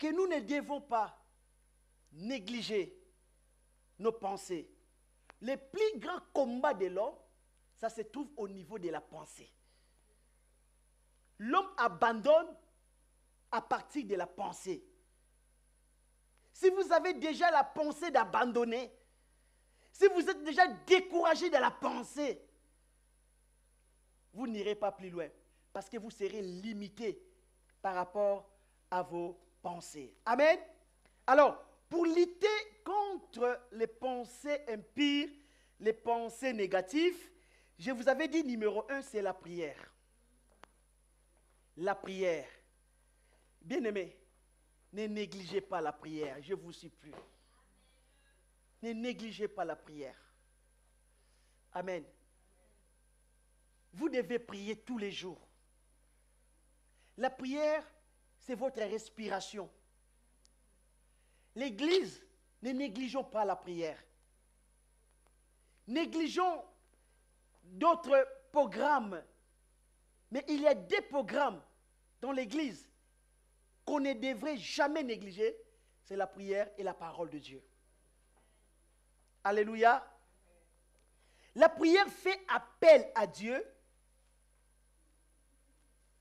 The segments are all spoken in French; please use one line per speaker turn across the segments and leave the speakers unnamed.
que nous ne devons pas négliger nos pensées. Le plus grand combat de l'homme, ça se trouve au niveau de la pensée. L'homme abandonne à partir de la pensée. Si vous avez déjà la pensée d'abandonner, si vous êtes déjà découragé de la pensée, vous n'irez pas plus loin parce que vous serez limité par rapport à vos pensées. Amen. Alors, pour lutter contre les pensées impures, les pensées négatives, je vous avais dit numéro 1, c'est la prière. La prière. Bien-aimés, ne négligez pas la prière, je vous supplie. Ne négligez pas la prière. Amen. Vous devez prier tous les jours. La prière, c'est votre respiration. L'Église, ne négligeons pas la prière. Négligeons d'autres programmes. Mais il y a des programmes dans l'Église qu'on ne devrait jamais négliger. C'est la prière et la parole de Dieu. Alléluia. La prière fait appel à Dieu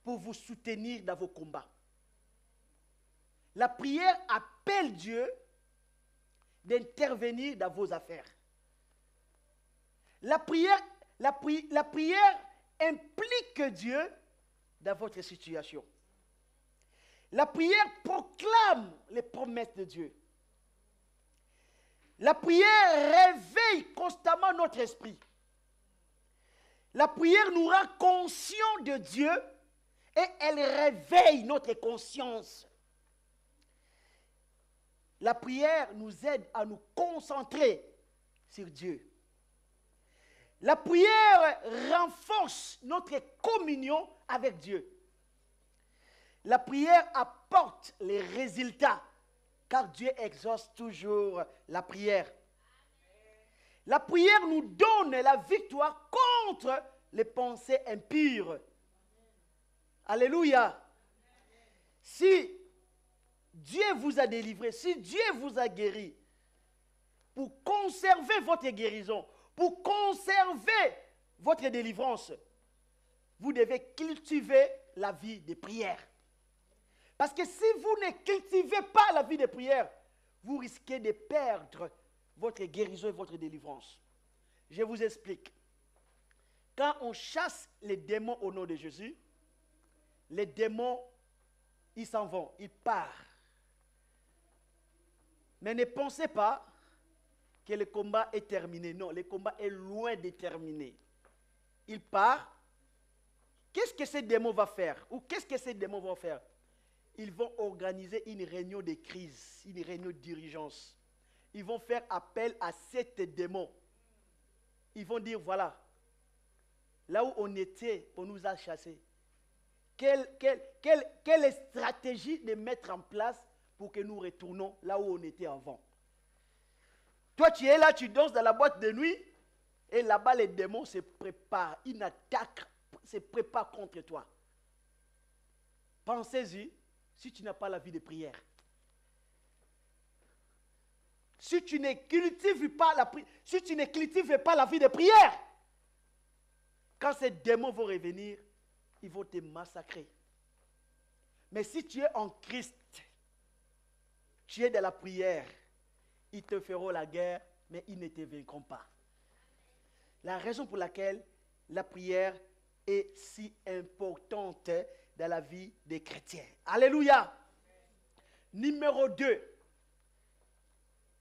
pour vous soutenir dans vos combats. La prière appelle Dieu d'intervenir dans vos affaires. La prière implique Dieu dans votre situation. La prière proclame les promesses de Dieu. La prière réveille constamment notre esprit. La prière nous rend conscients de Dieu et elle réveille notre conscience. La prière nous aide à nous concentrer sur Dieu. La prière renforce notre communion avec Dieu. La prière apporte les résultats, car Dieu exauce toujours la prière. La prière nous donne la victoire contre les pensées impures. Alléluia. Si Dieu vous a délivré, si Dieu vous a guéri, pour conserver votre guérison, pour conserver votre délivrance, vous devez cultiver la vie de prière. Parce que si vous ne cultivez pas la vie de prière, vous risquez de perdre votre guérison et votre délivrance. Je vous explique. Quand on chasse les démons au nom de Jésus, les démons, ils s'en vont, ils partent. Mais ne pensez pas que le combat est terminé. Non, le combat est loin de terminer. Il part. Qu'est-ce que ces démons vont faire? Ou qu'est-ce que ces démons vont faire? Ils vont organiser une réunion de crise, une réunion d'urgence. Ils vont faire appel à 7 démons. Ils vont dire, voilà, là où on était, on nous a chassés. Quelle stratégie de mettre en place pour que nous retournons là où on était avant? Toi, tu es là, tu danses dans la boîte de nuit, et là-bas, les démons se préparent. Une attaque se prépare contre toi. Pensez-y, si tu n'as pas la vie de prière. Si tu ne cultives pas la vie de prière, quand ces démons vont revenir, ils vont te massacrer. Mais si tu es en Christ, tu es de la prière, ils te feront la guerre, mais ils ne te vaincront pas. La raison pour laquelle la prière est si importante dans la vie des chrétiens. Alléluia. Numéro 2,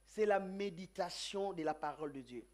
c'est la méditation de la parole de Dieu.